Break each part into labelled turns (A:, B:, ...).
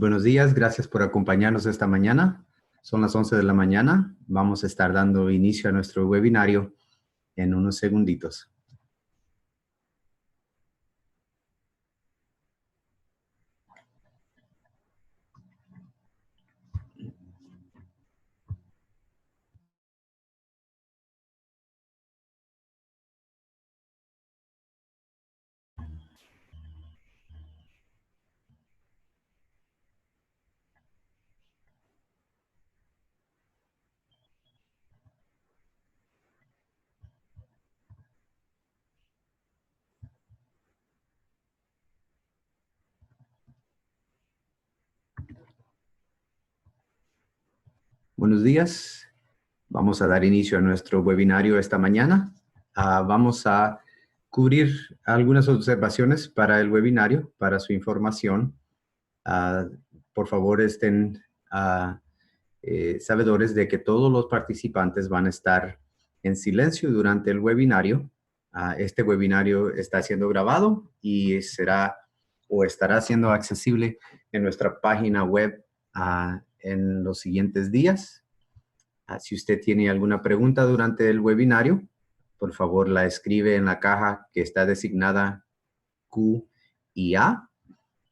A: buenos días, gracias por acompañarnos esta mañana. Son las 11 de la mañana. Vamos a estar dando inicio a nuestro webinario en unos segunditos. Buenos días. Vamos a dar inicio a nuestro webinario esta mañana. Vamos a cubrir algunas observaciones para el webinario, para su información. Por favor, estén sabedores de que todos los participantes van a estar en silencio durante el webinario. Este webinario está siendo grabado y será o estará siendo accesible en nuestra página web en los siguientes días. Si usted tiene alguna pregunta durante el webinario, por favor la escribe en la caja que está designada Q y A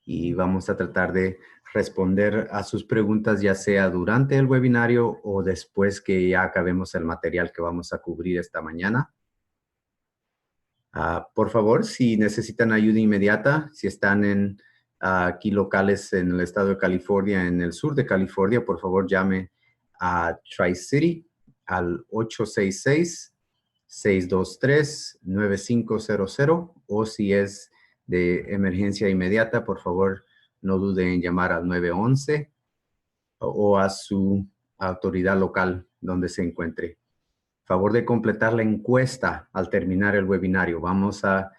A: y vamos a tratar de responder a sus preguntas ya sea durante el webinario o después que ya acabemos el material que vamos a cubrir esta mañana. Por favor, si necesitan ayuda inmediata, si están aquí locales en el estado de California, en el sur de California, por favor llame a Tri-City al 866-623-9500 o si es de emergencia inmediata, por favor, no duden en llamar al 911 o a su autoridad local donde se encuentre. Favor de completar la encuesta al terminar el webinario. Vamos a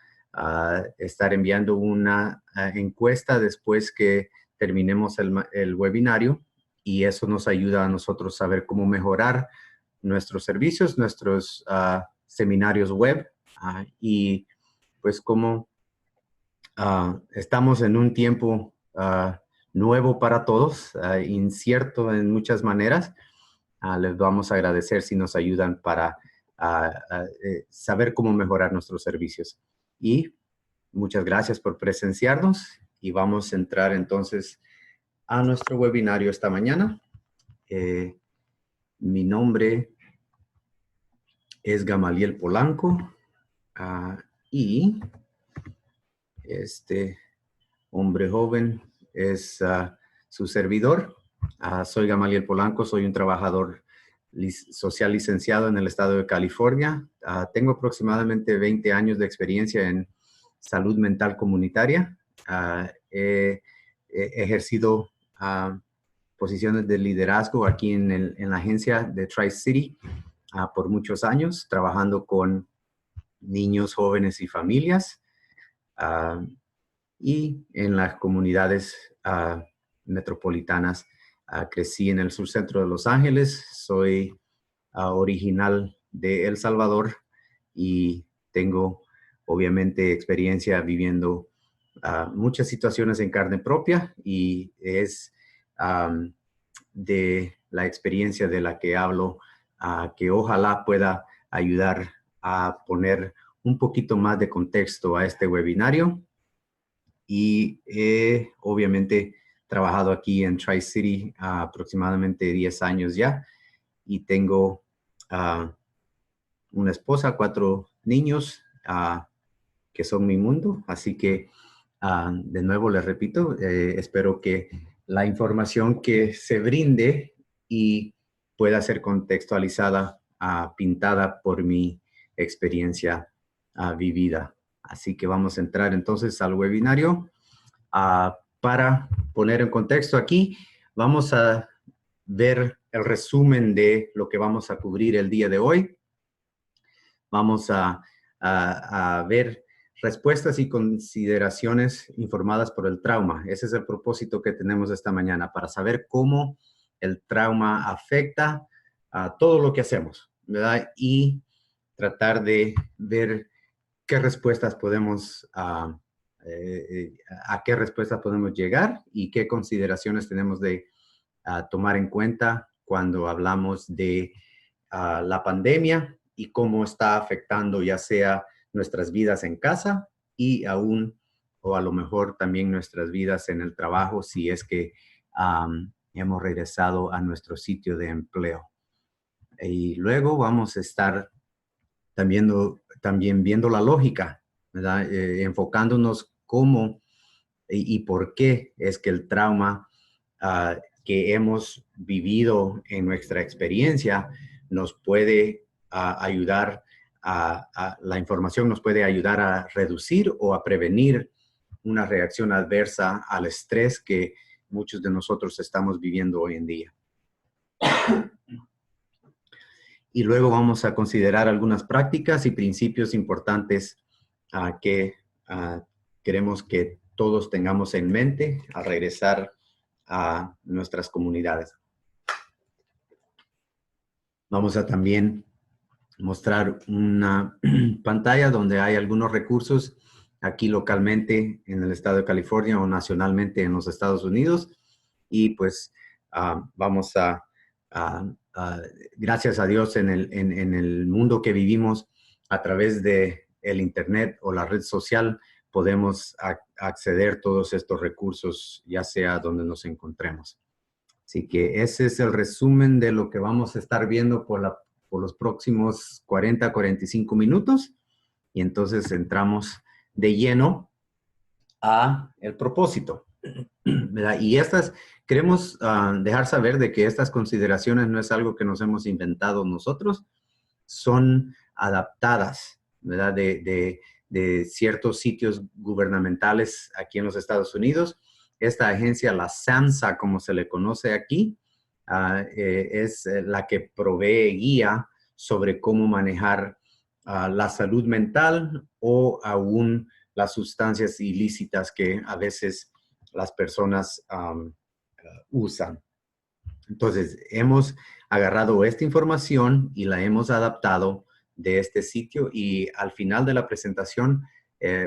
A: estar enviando una encuesta después que terminemos el webinario y eso nos ayuda a nosotros a saber cómo mejorar nuestros servicios, nuestros seminarios web y pues cómo estamos en un tiempo nuevo para todos, incierto en muchas maneras. Les vamos a agradecer si nos ayudan para saber cómo mejorar nuestros servicios. Y muchas gracias por presenciarnos y vamos a entrar entonces a nuestro webinario esta mañana. Mi nombre es Gamaliel Polanco y este hombre joven es su servidor. Soy Gamaliel Polanco, soy un trabajador social licenciado en el estado de California. Tengo aproximadamente 20 años de experiencia en salud mental comunitaria. He ejercido posiciones de liderazgo aquí en la agencia de Tri-City por muchos años, trabajando con niños, jóvenes y familias. Y en las comunidades metropolitanas. Crecí en el surcentro de Los Ángeles, soy original de El Salvador y tengo obviamente experiencia viviendo muchas situaciones en carne propia y es de la experiencia de la que hablo que ojalá pueda ayudar a poner un poquito más de contexto a este webinario. Y he obviamente trabajado aquí en Tri-City aproximadamente 10 años ya y tengo una esposa, 4 niños que son mi mundo. Así que de nuevo les repito, espero que la información que se brinde y pueda ser contextualizada, pintada por mi experiencia vivida. Así que vamos a entrar entonces al webinario. Para poner en contexto aquí, vamos a ver el resumen de lo que vamos a cubrir el día de hoy. Vamos a ver respuestas y consideraciones informadas por el trauma. Ese es el propósito que tenemos esta mañana, para saber cómo el trauma afecta a todo lo que hacemos, ¿verdad? Y tratar de ver qué respuestas podemos a qué respuesta podemos llegar y qué consideraciones tenemos de tomar en cuenta cuando hablamos de la pandemia y cómo está afectando ya sea nuestras vidas en casa y aún, o a lo mejor también nuestras vidas en el trabajo si es que hemos regresado a nuestro sitio de empleo. Y luego vamos a estar también viendo la lógica, ¿verdad? Enfocándonos cómo y por qué es que el trauma que hemos vivido en nuestra experiencia nos puede ayudar la información nos puede ayudar a reducir o a prevenir una reacción adversa al estrés que muchos de nosotros estamos viviendo hoy en día. Y luego vamos a considerar algunas prácticas y principios importantes que queremos que todos tengamos en mente al regresar a nuestras comunidades. Vamos a también mostrar una pantalla donde hay algunos recursos aquí localmente en el estado de California o nacionalmente en los Estados Unidos. Y pues vamos gracias a Dios en el mundo que vivimos a través de el internet o la red social, podemos acceder a todos estos recursos, ya sea donde nos encontremos. Así que ese es el resumen de lo que vamos a estar viendo por los próximos 45 minutos. Y entonces entramos de lleno a el propósito, ¿verdad? Y queremos dejar saber de que estas consideraciones no es algo que nos hemos inventado nosotros, son adaptadas, ¿verdad? De ciertos sitios gubernamentales aquí en los Estados Unidos. Esta agencia, la SAMHSA, como se le conoce aquí, es la que provee guía sobre cómo manejar la salud mental o aún las sustancias ilícitas que a veces las personas usan. Entonces, hemos agarrado esta información y la hemos adaptado de este sitio y al final de la presentación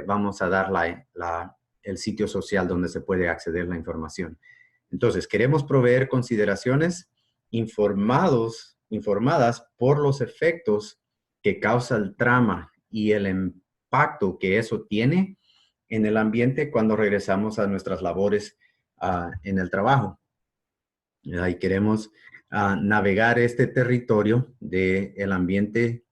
A: vamos a dar el sitio social donde se puede acceder a la información. Entonces, queremos proveer consideraciones informadas por los efectos que causa el trauma y el impacto que eso tiene en el ambiente cuando regresamos a nuestras labores en el trabajo. Y queremos navegar este territorio del ambiente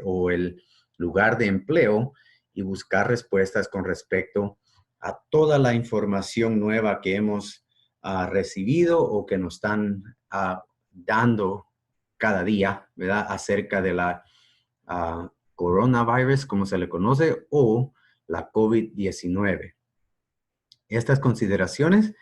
A: o el lugar de empleo y buscar respuestas con respecto a toda la información nueva que hemos recibido o que nos están dando cada día, ¿verdad? Acerca de la coronavirus, como se le conoce, o la COVID-19. Estas consideraciones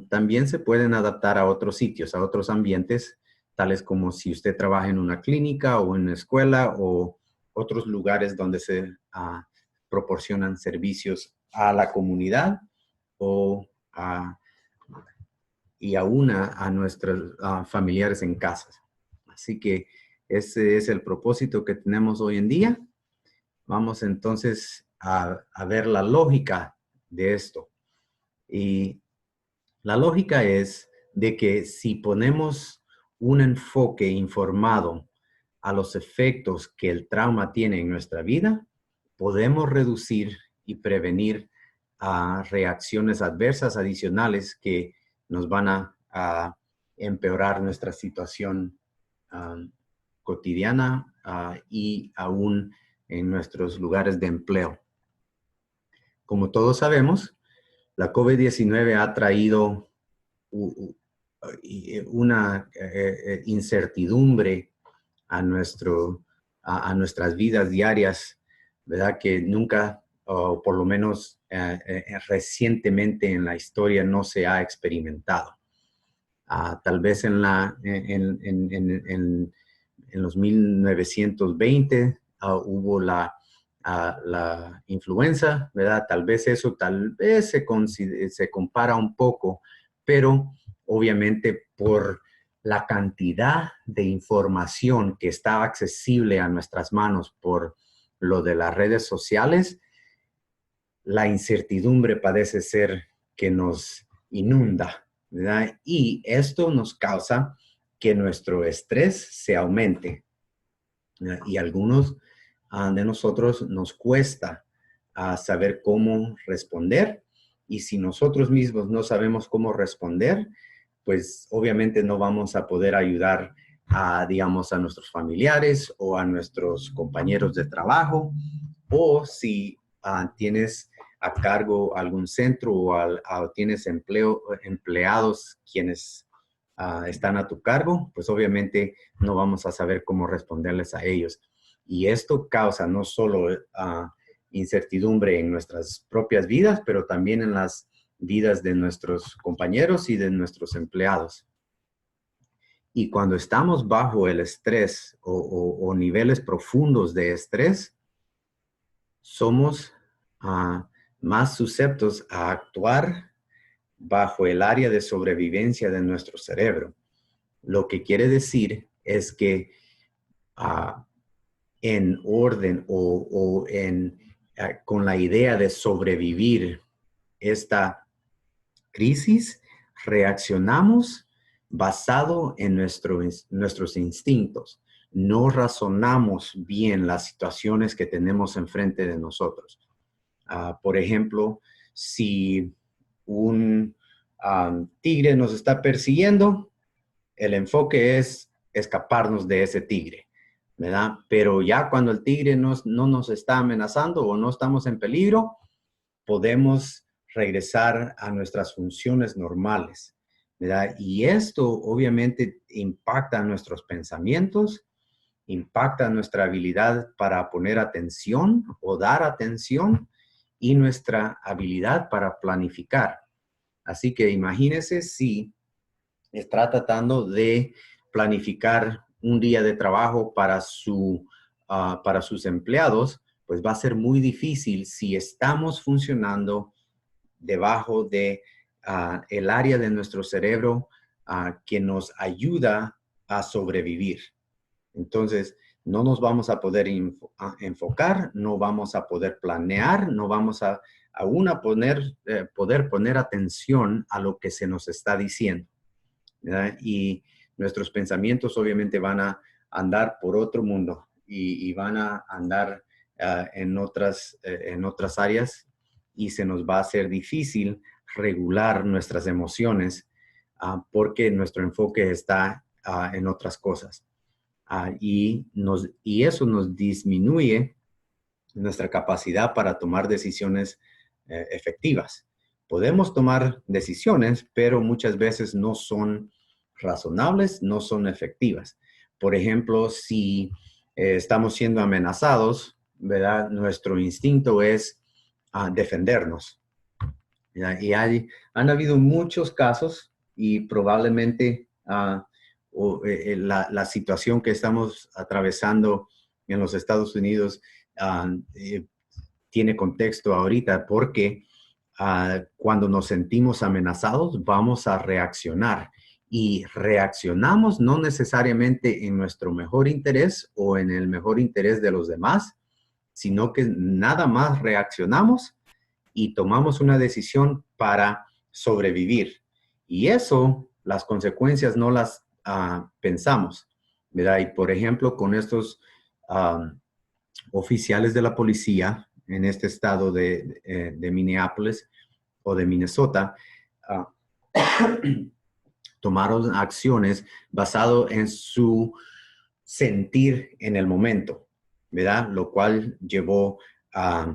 A: también se pueden adaptar a otros sitios, a otros ambientes, tales como si usted trabaja en una clínica o en una escuela o otros lugares donde se proporcionan servicios a la comunidad o y aún a nuestros familiares en casa. Así que ese es el propósito que tenemos hoy en día. Vamos entonces a ver la lógica de esto. Y la lógica es de que si ponemos un enfoque informado a los efectos que el trauma tiene en nuestra vida, podemos reducir y prevenir reacciones adversas adicionales que nos van a empeorar nuestra situación cotidiana y aún en nuestros lugares de empleo. Como todos sabemos, la COVID-19 ha traído una incertidumbre a nuestras vidas diarias, ¿verdad? Que nunca, o por lo menos recientemente en la historia, no se ha experimentado. Tal vez en los 1920 hubo la influenza, ¿verdad? Tal vez se compara un poco, pero obviamente por la cantidad de información que está accesible a nuestras manos por lo de las redes sociales, la incertidumbre parece ser que nos inunda, ¿verdad? Y esto nos causa que nuestro estrés se aumente, ¿verdad? Y algunos de nosotros nos cuesta saber cómo responder. Y si nosotros mismos no sabemos cómo responder, pues obviamente no vamos a poder ayudar digamos, a nuestros familiares o a nuestros compañeros de trabajo. O si tienes a cargo algún centro o tienes empleados quienes están a tu cargo, pues obviamente no vamos a saber cómo responderles a ellos. Y esto causa no solo incertidumbre en nuestras propias vidas, pero también en las vidas de nuestros compañeros y de nuestros empleados. Y cuando estamos bajo el estrés o niveles profundos de estrés, somos más susceptibles a actuar bajo el área de sobrevivencia de nuestro cerebro. Lo que quiere decir es que en orden con la idea de sobrevivir esta crisis, reaccionamos basado en nuestros instintos. No razonamos bien las situaciones que tenemos enfrente de nosotros. Por ejemplo, si un tigre nos está persiguiendo, el enfoque es escaparnos de ese tigre, ¿verdad? Pero ya cuando el tigre no nos está amenazando o no estamos en peligro, podemos regresar a nuestras funciones normales, ¿verdad? Y esto obviamente impacta nuestros pensamientos, impacta nuestra habilidad para poner atención o dar atención y nuestra habilidad para planificar. Así que imagínese si está tratando de planificar un día de trabajo para sus empleados, pues va a ser muy difícil si estamos funcionando debajo de el área de nuestro cerebro que nos ayuda a sobrevivir. Entonces, no nos vamos a poder enfocar, no vamos a poder planear, no vamos a poder poner atención a lo que se nos está diciendo, ¿verdad? Y nuestros pensamientos obviamente van a andar por otro mundo y van a andar en otras áreas y se nos va a hacer difícil regular nuestras emociones porque nuestro enfoque está en otras cosas. Y eso nos disminuye nuestra capacidad para tomar decisiones efectivas. Podemos tomar decisiones, pero muchas veces no son razonables, no son efectivas. Por ejemplo, si estamos siendo amenazados, ¿verdad? Nuestro instinto es defendernos, ¿verdad? Y han habido muchos casos y probablemente la situación que estamos atravesando en los Estados Unidos tiene contexto ahorita porque cuando nos sentimos amenazados vamos a reaccionar y reaccionamos no necesariamente en nuestro mejor interés o en el mejor interés de los demás, sino que nada más reaccionamos y tomamos una decisión para sobrevivir. Y eso, las consecuencias no las pensamos, ¿verdad? Y por ejemplo, con estos oficiales de la policía en este estado de Minneapolis o de Minnesota, tomaron acciones basado en su sentir en el momento, ¿verdad? Lo cual llevó a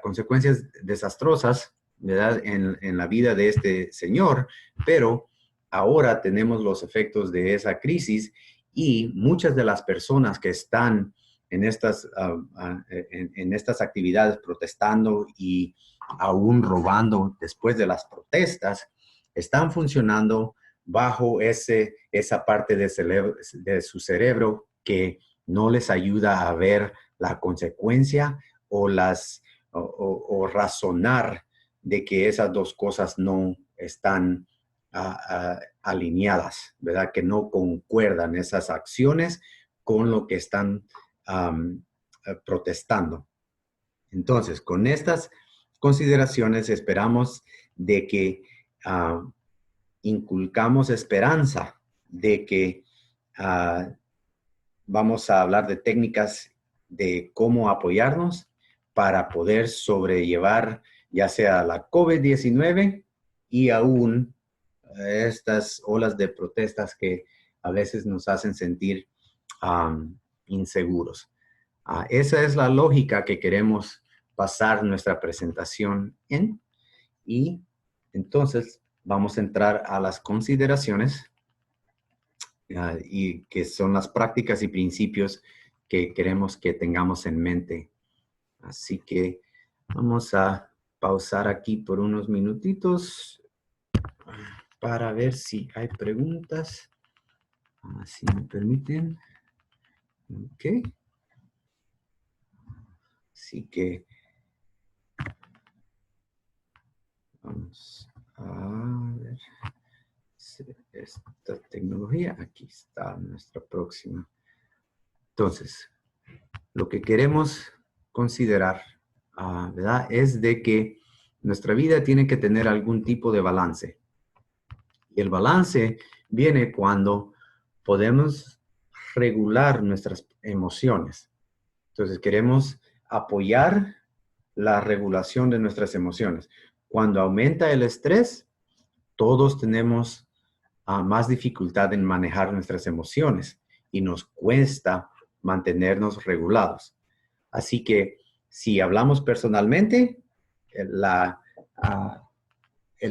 A: consecuencias desastrosas, ¿verdad? En la vida de este señor, pero ahora tenemos los efectos de esa crisis y muchas de las personas que están en estas actividades protestando y aún robando después de las protestas, están funcionando bajo esa parte de su cerebro que no les ayuda a ver la consecuencia o razonar de que esas dos cosas no están alineadas, ¿verdad? Que no concuerdan esas acciones con lo que están protestando. Entonces, con estas consideraciones esperamos de que inculcamos esperanza, de que vamos a hablar de técnicas de cómo apoyarnos para poder sobrellevar ya sea la COVID-19 y aún estas olas de protestas que a veces nos hacen sentir inseguros. Esa es la lógica que queremos pasar nuestra presentación en. Y entonces vamos a entrar a las consideraciones y que son las prácticas y principios que queremos que tengamos en mente. Así que vamos a pausar aquí por unos minutitos para ver si hay preguntas. Si me permiten. Ok. Así que vamos a ver esta tecnología. Aquí está nuestra próxima. Entonces, lo que queremos considerar, ¿verdad? Es de que nuestra vida tiene que tener algún tipo de balance. Y el balance viene cuando podemos regular nuestras emociones. Entonces, queremos apoyar la regulación de nuestras emociones. Cuando aumenta el estrés, todos tenemos más dificultad en manejar nuestras emociones y nos cuesta mantenernos regulados. Así que si hablamos personalmente, el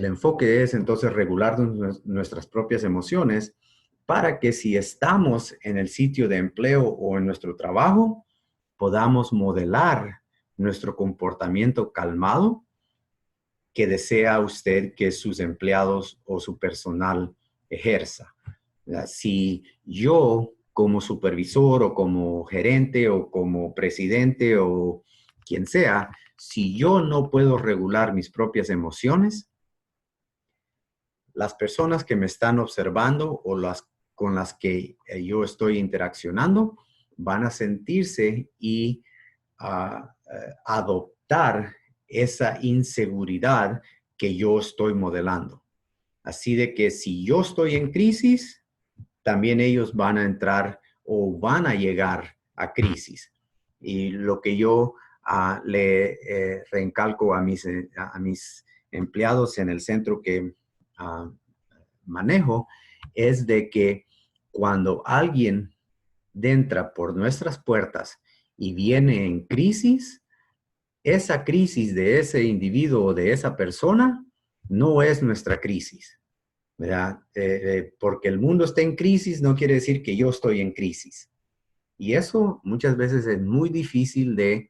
A: enfoque es entonces regular nuestras propias emociones para que si estamos en el sitio de empleo o en nuestro trabajo, podamos modelar nuestro comportamiento calmado que desea usted que sus empleados o su personal ejerza. Si yo como supervisor o como gerente o como presidente o quien sea, si yo no puedo regular mis propias emociones, las personas que me están observando o las con las que yo estoy interaccionando van a sentirse y adoptar esa inseguridad que yo estoy modelando. Así de que si yo estoy en crisis, también ellos van a entrar o van a llegar a crisis. Y lo que yo le reencalco a mis empleados en el centro que manejo es de que cuando alguien entra por nuestras puertas y viene en crisis, esa crisis de ese individuo o de esa persona no es nuestra crisis, ¿verdad? Porque el mundo está en crisis no quiere decir que yo estoy en crisis. Y eso muchas veces es muy difícil de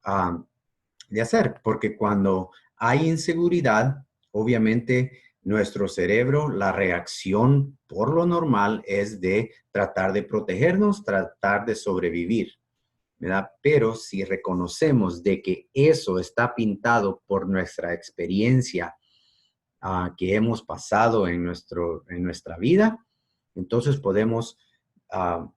A: hacer, porque cuando hay inseguridad, obviamente nuestro cerebro, la reacción por lo normal es de tratar de protegernos, tratar de sobrevivir, ¿verdad? Pero si reconocemos de que eso está pintado por nuestra experiencia que hemos pasado en nuestra vida, entonces podemos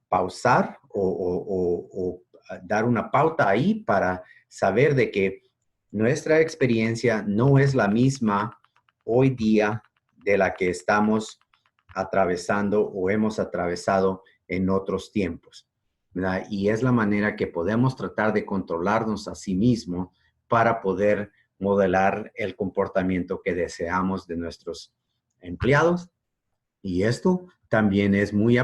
A: pausar o dar una pauta ahí para saber de que nuestra experiencia no es la misma hoy día de la que estamos atravesando o hemos atravesado en otros tiempos, ¿verdad? Y es la manera que podemos tratar de controlarnos a sí mismos para poder modelar el comportamiento que deseamos de nuestros empleados. Y esto también es muy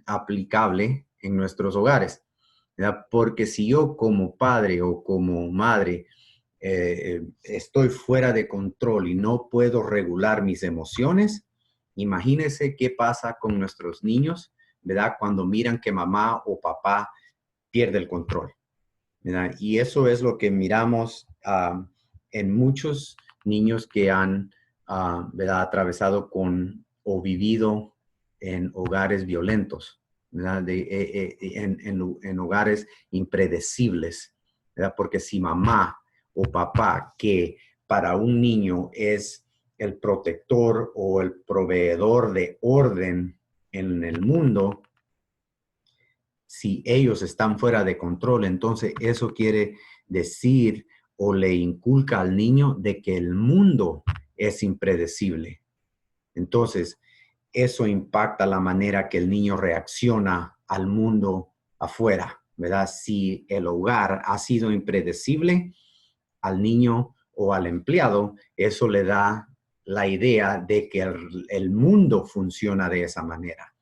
A: aplicable en nuestros hogares, ¿verdad? Porque si yo como padre o como madre estoy fuera de control y no puedo regular mis emociones, imagínense qué pasa con nuestros niños, ¿verdad? Cuando miran que mamá o papá pierde el control, ¿verdad? Y eso es lo que miramos en muchos niños que han, ¿verdad? Atravesado con o vivido en hogares violentos, ¿verdad? En hogares impredecibles, ¿verdad? Porque si mamá o papá, que para un niño es el protector o el proveedor de orden en el mundo, si ellos están fuera de control, entonces eso quiere decir o le inculca al niño de que el mundo es impredecible. Entonces, eso impacta la manera que el niño reacciona al mundo afuera, ¿verdad? Si el hogar ha sido impredecible, al niño o al empleado, eso le da la idea de que el mundo funciona de esa manera.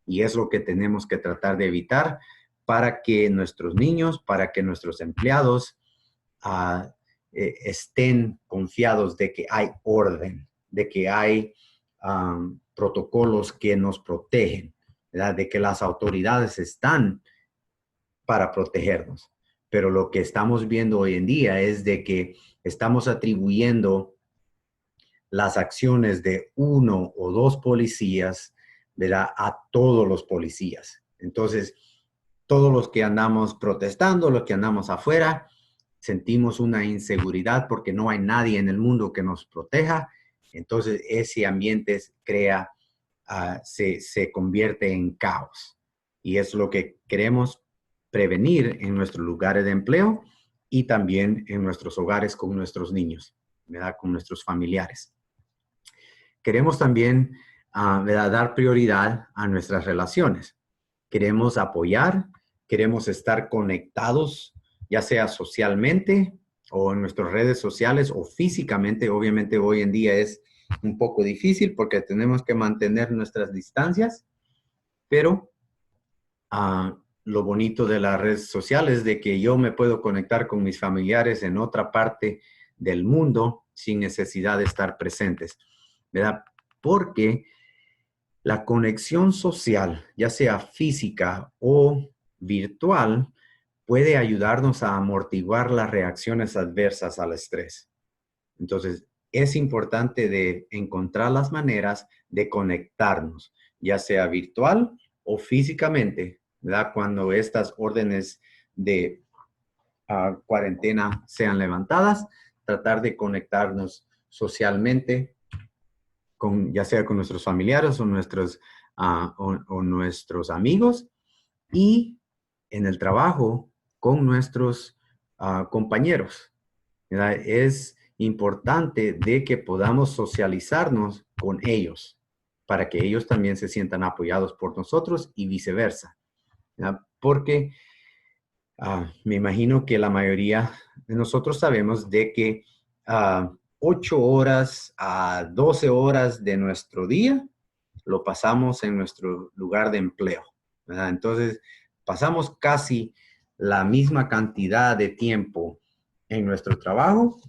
A: Y es lo que tenemos que tratar de evitar para que nuestros niños, para que nuestros empleados estén confiados de que hay orden, de que hay protocolos que nos protegen, ¿verdad? De que las autoridades están para protegernos. Pero lo que estamos viendo hoy en día es de que estamos atribuyendo las acciones de uno o dos policías, ¿verdad?, a todos los policías. Entonces, todos los que andamos protestando, los que andamos afuera, sentimos una inseguridad porque no hay nadie en el mundo que nos proteja. Entonces, ese ambiente se convierte en caos. Y es lo que queremos prevenir en nuestros lugares de empleo y también en nuestros hogares con nuestros niños, ¿verdad?, con nuestros familiares. Queremos también dar prioridad a nuestras relaciones. Queremos apoyar, queremos estar conectados, ya sea socialmente o en nuestras redes sociales o físicamente. Obviamente hoy en día es un poco difícil porque tenemos que mantener nuestras distancias, pero lo bonito de las redes sociales es de que yo me puedo conectar con mis familiares en otra parte del mundo sin necesidad de estar presentes, ¿verdad? Porque la conexión social, ya sea física o virtual, puede ayudarnos a amortiguar las reacciones adversas al estrés. Entonces, es importante de encontrar las maneras de conectarnos, ya sea virtual o físicamente, ¿verdad? Cuando estas órdenes de cuarentena sean levantadas, tratar de conectarnos socialmente, ya sea con nuestros familiares o nuestros amigos, y en el trabajo con nuestros compañeros, ¿verdad? Es importante de que podamos socializarnos con ellos para que ellos también se sientan apoyados por nosotros y viceversa, ¿verdad? Porque me imagino que la mayoría de nosotros sabemos de que 8 horas a 12 horas de nuestro día lo pasamos en nuestro lugar de empleo, ¿verdad? Entonces, pasamos casi la misma cantidad de tiempo en nuestro trabajo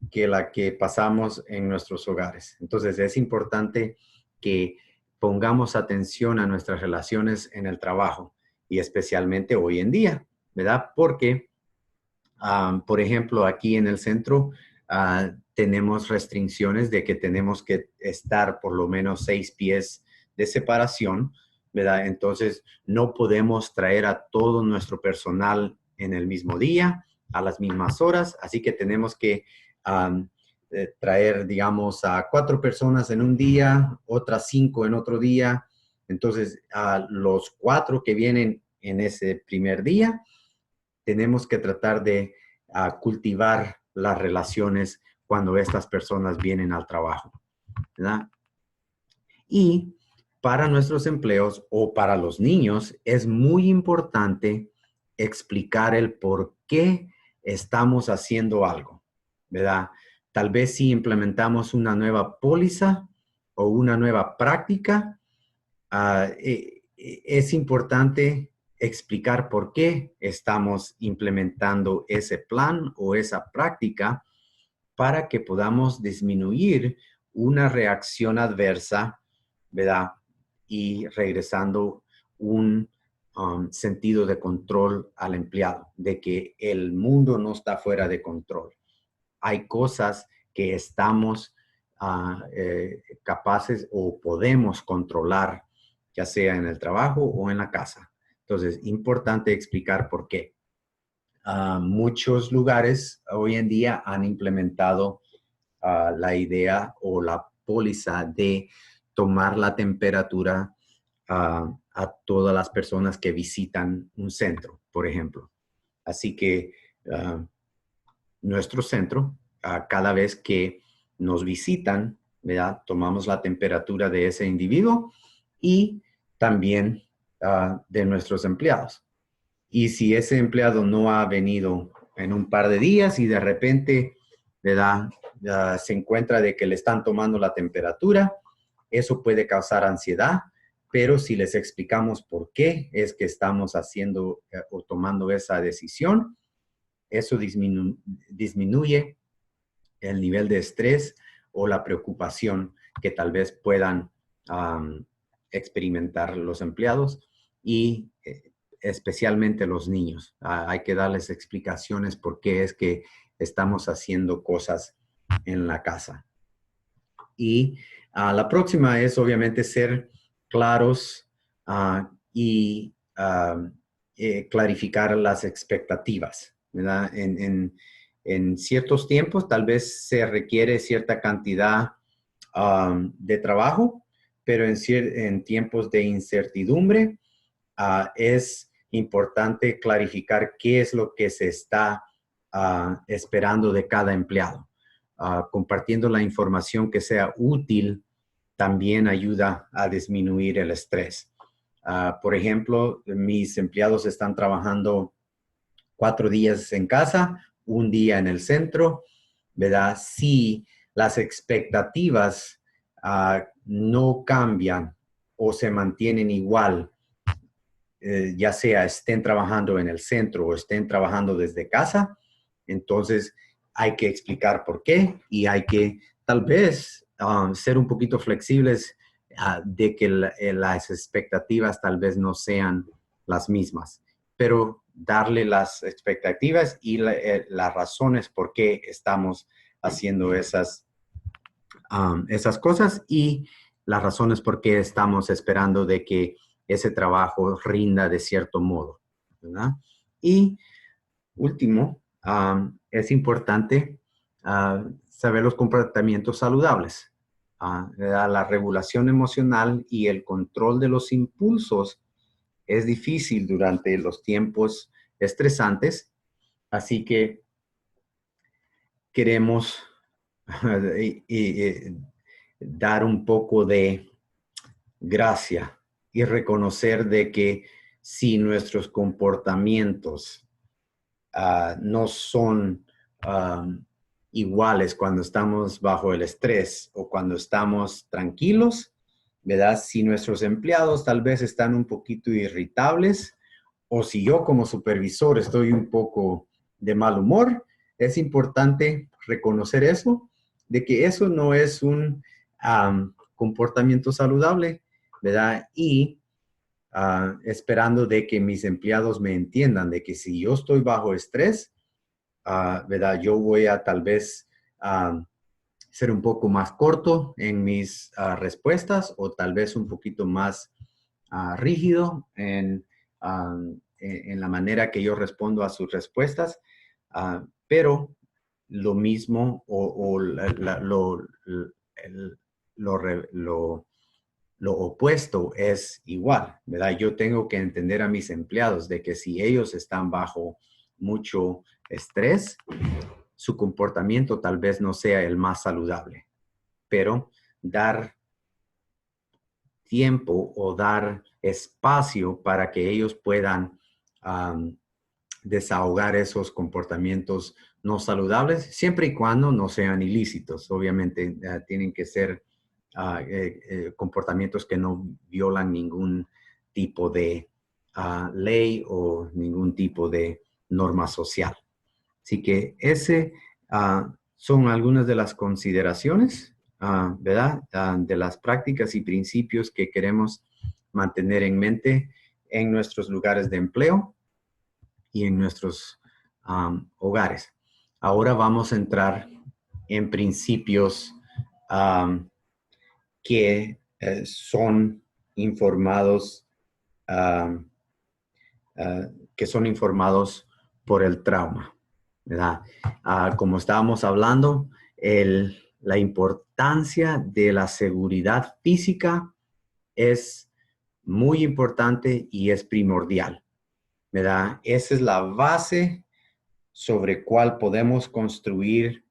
A: que la que pasamos en nuestros hogares. Entonces, es importante que pongamos atención a nuestras relaciones en el trabajo y especialmente hoy en día, ¿verdad? Porque, por ejemplo, aquí en el centro tenemos restricciones de que tenemos que estar por lo menos 6 pies de separación, ¿verdad? Entonces, no podemos traer a todo nuestro personal en el mismo día, a las mismas horas, así que tenemos que traer, digamos, a 4 personas en un día, otras 5 en otro día. Entonces, a los 4 que vienen en ese primer día, tenemos que tratar de cultivar las relaciones cuando estas personas vienen al trabajo, ¿verdad? Y para nuestros empleos o para los niños es muy importante explicar el por qué estamos haciendo algo, ¿verdad? Tal vez si implementamos una nueva póliza o una nueva práctica, es importante explicar por qué estamos implementando ese plan o esa práctica para que podamos disminuir una reacción adversa, ¿verdad? Y regresando un sentido de control al empleado, de que el mundo no está fuera de control. Hay cosas que estamos capaces o podemos controlar, ya sea en el trabajo o en la casa. Entonces, importante explicar por qué. Muchos lugares hoy en día han implementado la idea o la póliza de tomar la temperatura a todas las personas que visitan un centro, por ejemplo. Así que nuestro centro, cada vez que nos visitan, ¿verdad? Tomamos la temperatura de ese individuo y también de nuestros empleados. Y si ese empleado no ha venido en un par de días y de repente, ¿verdad? Se encuentra de que le están tomando la temperatura, eso puede causar ansiedad, pero si les explicamos por qué es que estamos haciendo o tomando esa decisión, eso disminuye el nivel de estrés o la preocupación que tal vez puedan experimentar los empleados y especialmente los niños. Hay que darles explicaciones por qué es que estamos haciendo cosas en la casa. Y la próxima es obviamente ser claros y clarificar las expectativas, ¿verdad? En ciertos tiempos tal vez se requiere cierta cantidad de trabajo, pero en tiempos de incertidumbre es importante clarificar qué es lo que se está esperando de cada empleado. Compartiendo la información que sea útil también ayuda a disminuir el estrés. Por ejemplo, mis empleados están trabajando 4 días en casa, 1 día en el centro, ¿verdad? Si las expectativas no cambian o se mantienen igual, ya sea estén trabajando en el centro o estén trabajando desde casa, entonces hay que explicar por qué y hay que tal vez ser un poquito flexibles de que las expectativas tal vez no sean las mismas, pero darle las expectativas y las razones por qué estamos haciendo esas cosas y las razones por qué estamos esperando de que ese trabajo rinda de cierto modo, ¿verdad? Y último, es importante saber los comportamientos saludables. La regulación emocional y el control de los impulsos es difícil durante los tiempos estresantes, así que queremos dar un poco de gracia y reconocer de que si nuestros comportamientos no son iguales cuando estamos bajo el estrés o cuando estamos tranquilos, ¿verdad? Si nuestros empleados tal vez están un poquito irritables o si yo como supervisor estoy un poco de mal humor, es importante reconocer eso, de que eso no es un comportamiento saludable, ¿verdad? Y esperando de que mis empleados me entiendan de que si yo estoy bajo estrés, ¿verdad? Yo voy a tal vez ser un poco más corto en mis respuestas o tal vez un poquito más rígido en la manera que yo respondo a sus respuestas, pero lo mismo o lo opuesto es igual, ¿verdad? Yo tengo que entender a mis empleados de que si ellos están bajo mucho estrés, su comportamiento tal vez no sea el más saludable, pero dar tiempo o dar espacio para que ellos puedan desahogar esos comportamientos no saludables, siempre y cuando no sean ilícitos. Obviamente tienen que ser comportamientos que no violan ningún tipo de ley o ningún tipo de norma social. Así que ese son algunas de las consideraciones, ¿verdad? De las prácticas y principios que queremos mantener en mente en nuestros lugares de empleo y en nuestros hogares. Ahora vamos a entrar en principios que son informados, que son informados por el trauma, ¿verdad? Como estábamos hablando, la importancia de la seguridad física es muy importante y es primordial, ¿verdad? Esa es la base sobre cuál podemos construir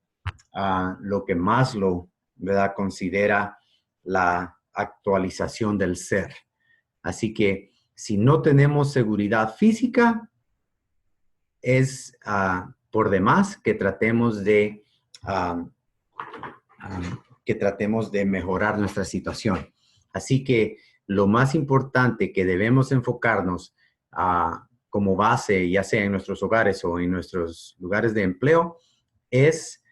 A: lo que Maslow, ¿verdad?, considera la actualización del ser. Así que si no tenemos seguridad física, es por demás que tratemos de mejorar nuestra situación. Así que lo más importante que debemos enfocarnos como base, ya sea en nuestros hogares o en nuestros lugares de empleo, es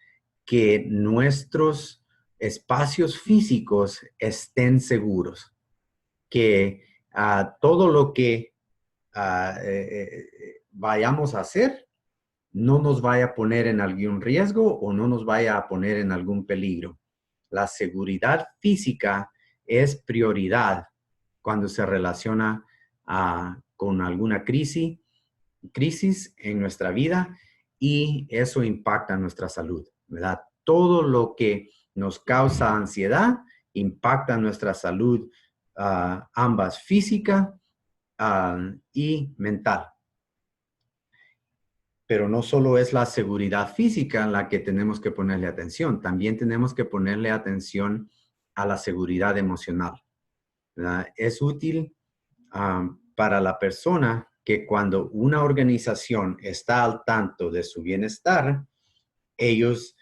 A: que nuestros espacios físicos estén seguros, que todo lo que vayamos a hacer no nos vaya a poner en algún riesgo o no nos vaya a poner en algún peligro. La seguridad física es prioridad cuando se relaciona con alguna crisis en nuestra vida, y eso impacta nuestra salud, ¿verdad? Todo lo que nos causa ansiedad impacta nuestra salud, ambas física y mental. Pero no solo es la seguridad física en la que tenemos que ponerle atención, también tenemos que ponerle atención a la seguridad emocional, ¿verdad? Es útil para la persona que cuando una organización está al tanto de su bienestar, ellos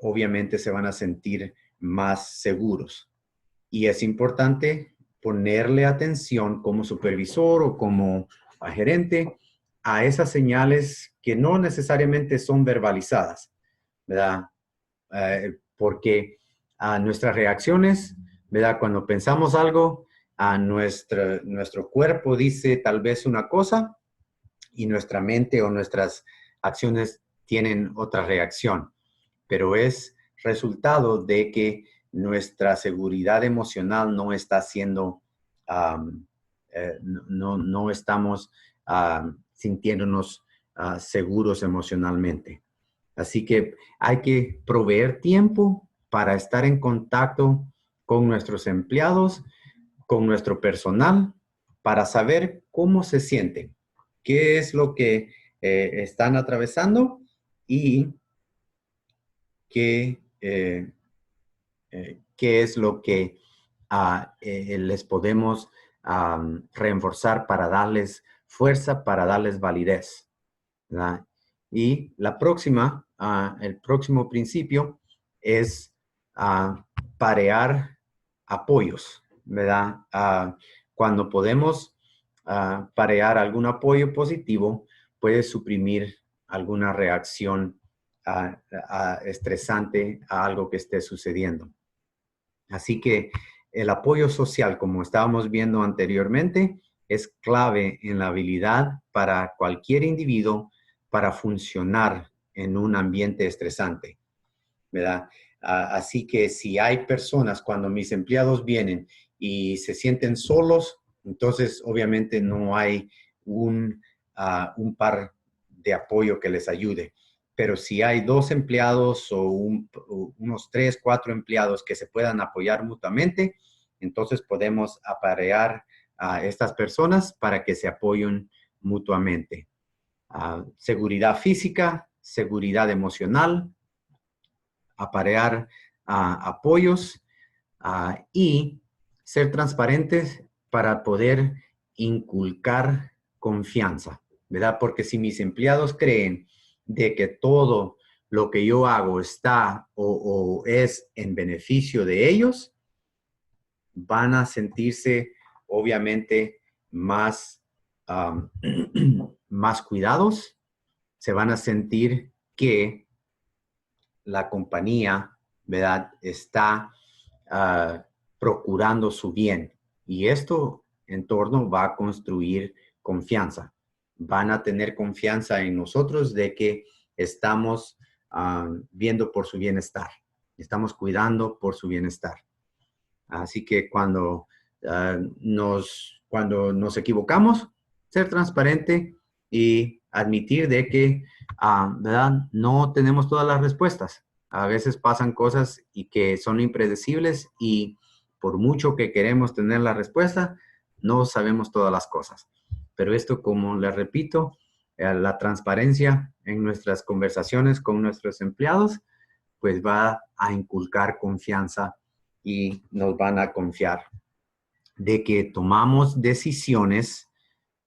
A: obviamente se van a sentir más seguros. Y es importante ponerle atención como supervisor o como gerente a esas señales que no necesariamente son verbalizadas, ¿verdad? Porque nuestras reacciones, ¿verdad? Cuando pensamos algo, nuestro cuerpo dice tal vez una cosa y nuestra mente o nuestras acciones tienen otra reacción, pero es resultado de que nuestra seguridad emocional no está siendo, no estamos sintiéndonos seguros emocionalmente. Así que hay que proveer tiempo para estar en contacto con nuestros empleados, con nuestro personal, para saber cómo se sienten, qué es lo que están atravesando y qué es lo que les podemos reforzar para darles fuerza, para darles validez, ¿verdad? Y el próximo principio es parear apoyos, ¿verdad? Cuando podemos parear algún apoyo positivo, puede suprimir alguna reacción estresante a algo que esté sucediendo. Así que el apoyo social, como estábamos viendo anteriormente, es clave en la habilidad para cualquier individuo para funcionar en un ambiente estresante, ¿verdad? Así que si hay personas, cuando mis empleados vienen y se sienten solos, entonces obviamente no hay un par de apoyo que les ayude. Pero si hay 2 empleados o unos 3, 4 empleados que se puedan apoyar mutuamente, entonces podemos aparear a estas personas para que se apoyen mutuamente. Seguridad física, seguridad emocional, aparear apoyos y ser transparentes para poder inculcar confianza, ¿verdad? Porque si mis empleados creen de que todo lo que yo hago está o es en beneficio de ellos, van a sentirse obviamente más, más cuidados, se van a sentir que la compañía, ¿verdad?, está procurando su bien. Y esto en torno va a construir confianza. Van a tener confianza en nosotros de que estamos viendo por su bienestar. Estamos cuidando por su bienestar. Así que cuando nos equivocamos, ser transparente y admitir de que, ¿verdad?, no tenemos todas las respuestas. A veces pasan cosas y que son impredecibles y por mucho que queremos tener la respuesta, no sabemos todas las cosas. Pero esto, como les repito, La transparencia en nuestras conversaciones con nuestros empleados, pues va a inculcar confianza y nos van a confiar de que tomamos decisiones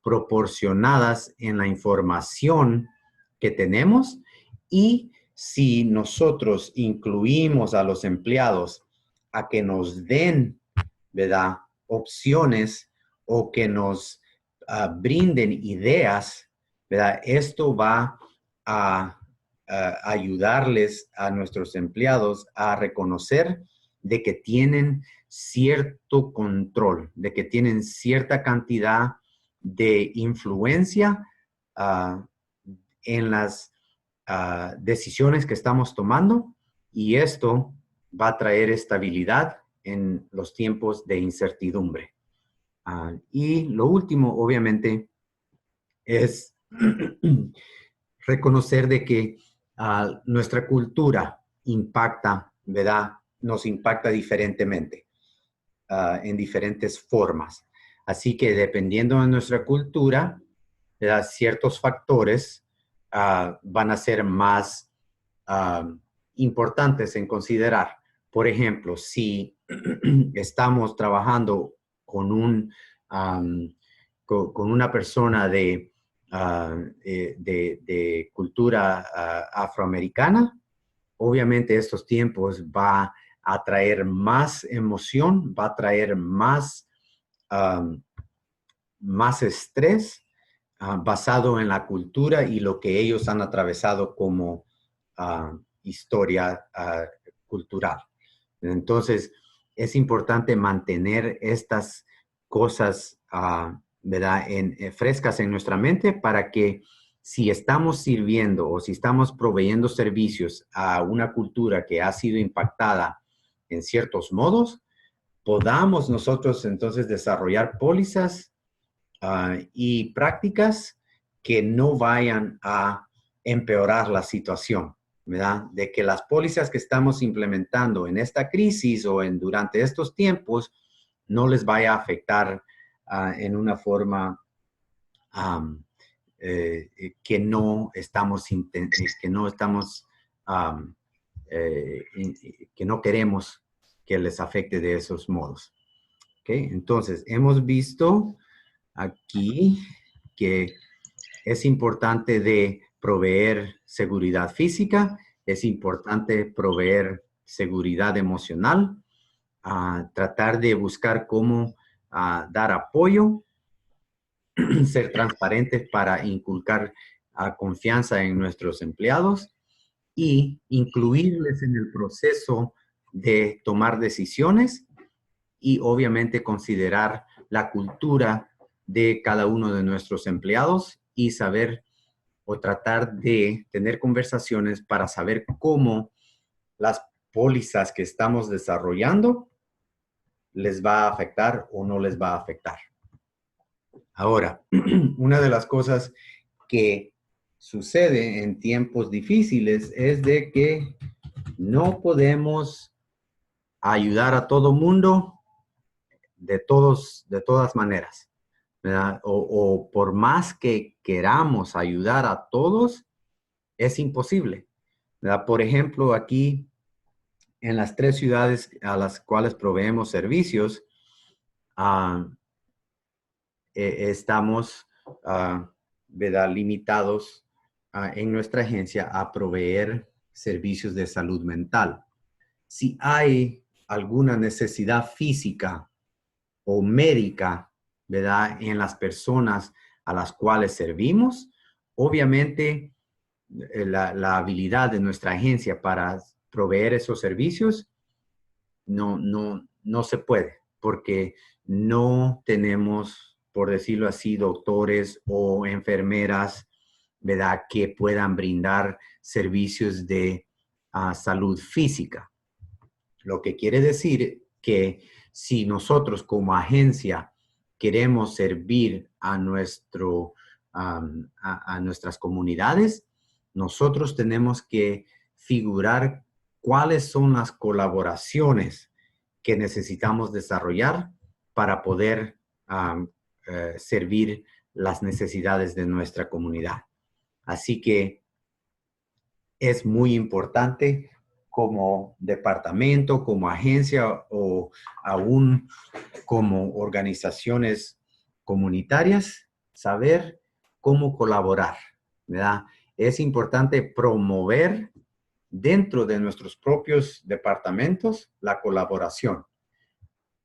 A: proporcionadas en la información que tenemos, y si nosotros incluimos a los empleados a que nos den, ¿verdad?, opciones o que nos brinden ideas, ¿verdad? Esto va a ayudarles a nuestros empleados a reconocer de que tienen cierto control, de que tienen cierta cantidad de influencia en las decisiones que estamos tomando, y esto va a traer estabilidad en los tiempos de incertidumbre. Y lo último, obviamente, es reconocer de que nuestra cultura impacta, ¿verdad? Nos impacta diferentemente, en diferentes formas. Así que dependiendo de nuestra cultura, ¿verdad?, ciertos factores van a ser más importantes en considerar. Por ejemplo, si estamos trabajando con con una persona de cultura afroamericana, obviamente estos tiempos va a traer más emoción, va a traer más estrés basado en la cultura y lo que ellos han atravesado como historia cultural. Entonces, es importante mantener estas cosas, ¿verdad?, frescas en nuestra mente, para que si estamos sirviendo o si estamos proveyendo servicios a una cultura que ha sido impactada en ciertos modos, podamos nosotros entonces desarrollar pólizas y prácticas que no vayan a empeorar la situación, ¿verdad? De que las pólizas que estamos implementando en esta crisis o durante estos tiempos no les vaya a afectar en una forma que no estamos, que no queremos que les afecte de esos modos. ¿Okay? Entonces, hemos visto aquí que es importante de proveer seguridad física, es importante proveer seguridad emocional, tratar de buscar cómo dar apoyo, ser transparentes para inculcar confianza en nuestros empleados y incluirles en el proceso de tomar decisiones, y obviamente considerar la cultura de cada uno de nuestros empleados y saber o tratar de tener conversaciones para saber cómo las pólizas que estamos desarrollando les va a afectar o no les va a afectar. Ahora, una de las cosas que sucede en tiempos difíciles es de que no podemos ayudar a todo mundo de todas maneras, ¿verdad? O por más que queramos ayudar a todos, es imposible, ¿verdad? Por ejemplo, aquí en las 3 ciudades a las cuales proveemos servicios, estamos, ¿verdad?, limitados en nuestra agencia a proveer servicios de salud mental. Si hay alguna necesidad física o médica, ¿verdad?, en las personas a las cuales servimos, obviamente la habilidad de nuestra agencia para proveer esos servicios no se puede, porque no tenemos, por decirlo así, doctores o enfermeras, ¿verdad?, que puedan brindar servicios de salud física. Lo que quiere decir que si nosotros como agencia queremos servir a nuestras comunidades, nosotros tenemos que figurar cuáles son las colaboraciones que necesitamos desarrollar para poder servir las necesidades de nuestra comunidad. Así que es muy importante como departamento, como agencia o aún como organizaciones comunitarias, saber cómo colaborar, ¿verdad? Es importante promover dentro de nuestros propios departamentos la colaboración.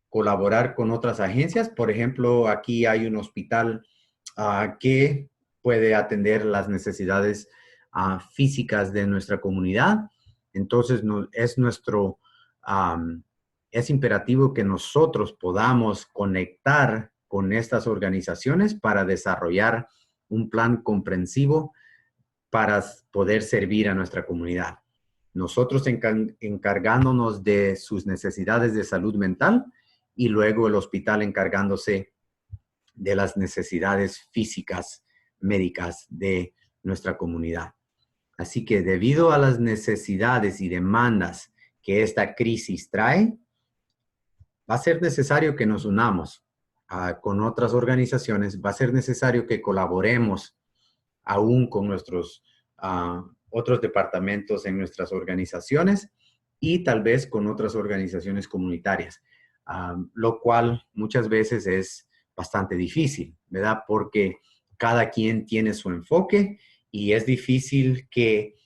A: Colaborar con otras agencias. Por ejemplo, aquí hay un hospital que puede atender las necesidades físicas de nuestra comunidad. Entonces, es imperativo que nosotros podamos conectar con estas organizaciones para desarrollar un plan comprensivo para poder servir a nuestra comunidad. Nosotros encargándonos de sus necesidades de salud mental y luego el hospital encargándose de las necesidades físicas, médicas de nuestra comunidad. Así que debido a las necesidades y demandas que esta crisis trae, va a ser necesario que nos unamos con otras organizaciones, va a ser necesario que colaboremos aún con nuestros otros departamentos en nuestras organizaciones y tal vez con otras organizaciones comunitarias, lo cual muchas veces es bastante difícil, ¿verdad? Porque cada quien tiene su enfoque y es difícil que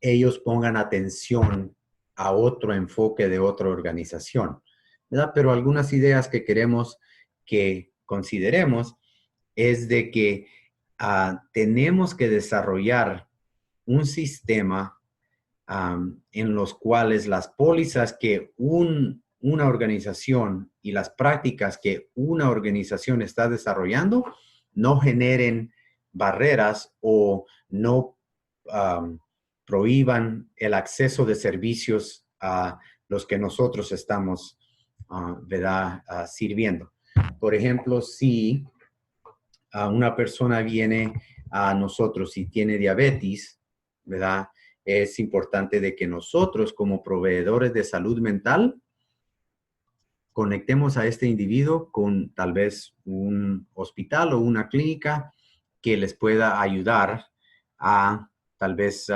A: ellos pongan atención a otro enfoque de otra organización, ¿verdad? Pero algunas ideas que queremos que consideremos es de que tenemos que desarrollar un sistema en los cuales las pólizas que una organización y las prácticas que una organización está desarrollando no generen barreras o no prohíban el acceso de servicios a los que nosotros estamos ¿verdad? Sirviendo. Por ejemplo, si una persona viene a nosotros y tiene diabetes, ¿verdad? Es importante de que nosotros como proveedores de salud mental conectemos a este individuo con tal vez un hospital o una clínica que les pueda ayudar a tal vez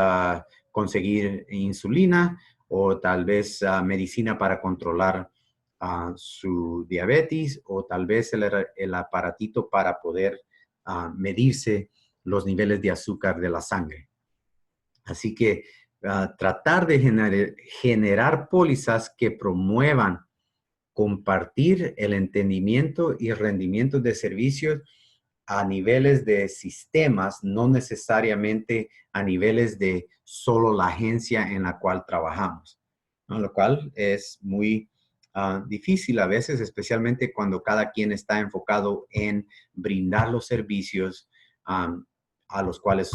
A: conseguir insulina o tal vez medicina para controlar su diabetes o tal vez el aparatito para poder medirse los niveles de azúcar de la sangre. Así que tratar de generar pólizas que promuevan compartir el entendimiento y rendimiento de servicios a niveles de sistemas, no necesariamente a niveles de solo la agencia en la cual trabajamos, ¿no? Lo cual es muy difícil a veces, especialmente cuando cada quien está enfocado en brindar los servicios a los cuales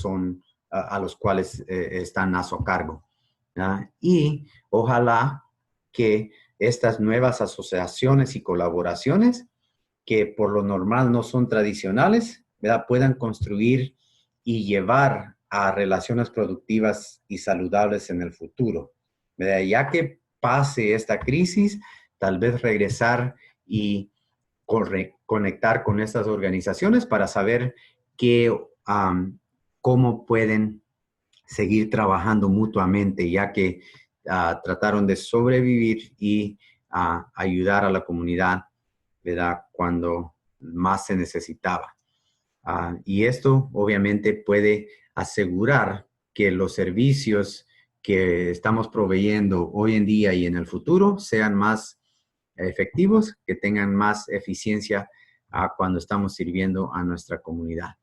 A: están a su cargo, ¿no? Y ojalá que estas nuevas asociaciones y colaboraciones que por lo normal no son tradicionales, ¿verdad? Puedan construir y llevar a relaciones productivas y saludables en el futuro, ¿verdad? Ya que pase esta crisis, tal vez regresar y conectar con estas organizaciones para saber cómo pueden seguir trabajando mutuamente, ya que trataron de sobrevivir y ayudar a la comunidad, ¿verdad? Cuando más se necesitaba. Y esto obviamente puede asegurar que los servicios que estamos proveyendo hoy en día y en el futuro sean más efectivos, que tengan más eficiencia cuando estamos sirviendo a nuestra comunidad.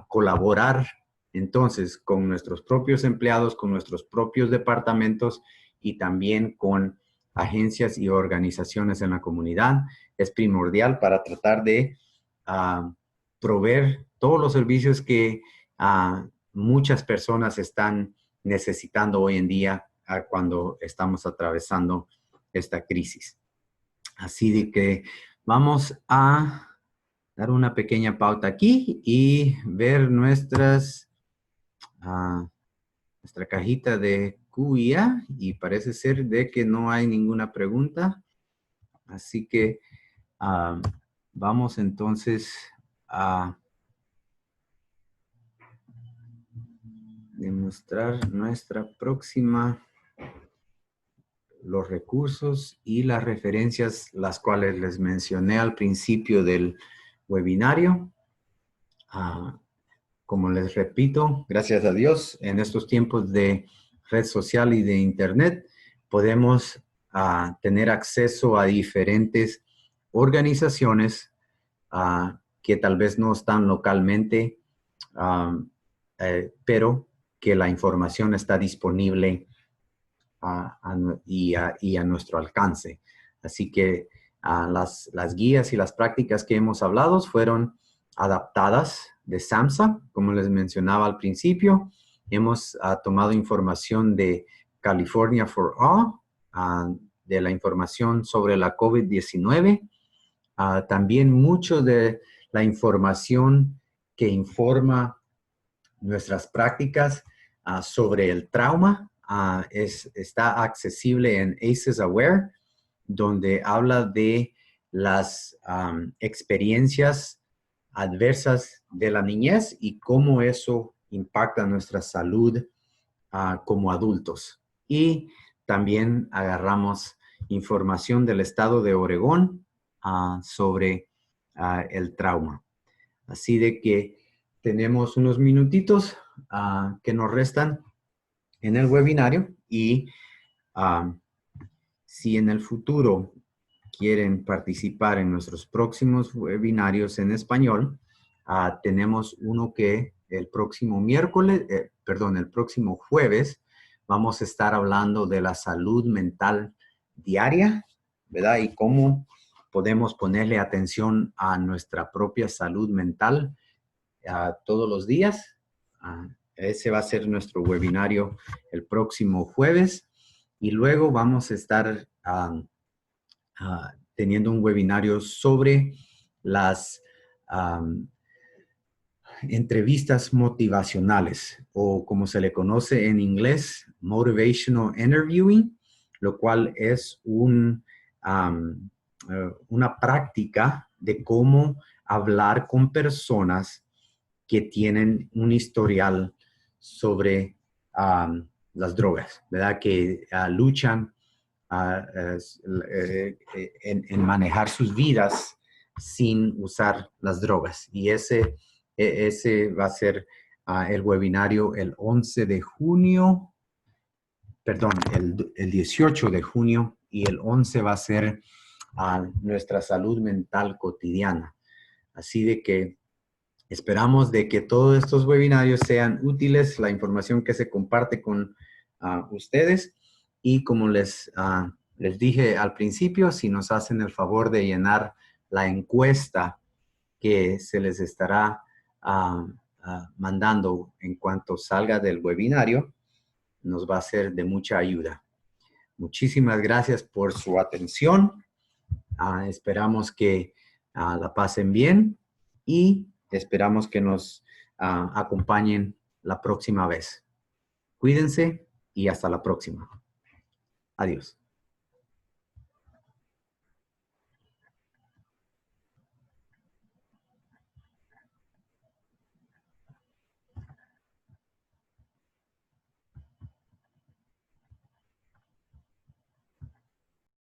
A: Colaborar entonces con nuestros propios empleados, con nuestros propios departamentos y también con agencias y organizaciones en la comunidad es primordial para tratar de proveer todos los servicios que muchas personas están necesitando hoy en día cuando estamos atravesando esta crisis. Así de que vamos a dar una pequeña pauta aquí y ver nuestra cajita de QIA y parece ser de que no hay ninguna pregunta. Así que vamos entonces a demostrar nuestra próxima, los recursos y las referencias, las cuales les mencioné al principio del webinario. Como les repito, gracias a Dios, en estos tiempos de red social y de internet, podemos tener acceso a diferentes organizaciones que tal vez no están localmente, pero que la información está disponible y a nuestro alcance. Así que las guías y las prácticas que hemos hablado fueron adaptadas de SAMHSA, como les mencionaba al principio. Hemos tomado información de California for All, de la información sobre la COVID-19, también mucho de la información que informa nuestras prácticas sobre el trauma. Está accesible en ACES Aware, donde habla de las experiencias adversas de la niñez y cómo eso impacta nuestra salud como adultos. Y también agarramos información del estado de Oregón sobre el trauma. Así de que tenemos unos minutitos que nos restan en el webinario y si en el futuro quieren participar en nuestros próximos webinarios en español, tenemos uno que el próximo el próximo jueves vamos a estar hablando de la salud mental diaria, ¿verdad? Y cómo podemos ponerle atención a nuestra propia salud mental todos los días. Ese va a ser nuestro webinario el próximo jueves. Y luego vamos a estar teniendo un webinario sobre las entrevistas motivacionales, o como se le conoce en inglés, Motivational Interviewing, lo cual es una práctica de cómo hablar con personas que tienen un historial sobre las drogas, ¿verdad? Que luchan en manejar sus vidas sin usar las drogas. Y ese va a ser el webinario el 11 de junio, perdón, el 18 de junio, y el 11 va a ser nuestra salud mental cotidiana. Así de que esperamos de que todos estos webinarios sean útiles, la información que se comparte con ustedes. Y como les dije al principio, si nos hacen el favor de llenar la encuesta que se les estará mandando en cuanto salga del webinario, nos va a ser de mucha ayuda. Muchísimas gracias por su atención. Esperamos que la pasen bien y esperamos que nos acompañen la próxima vez. Cuídense y hasta la próxima. Adiós.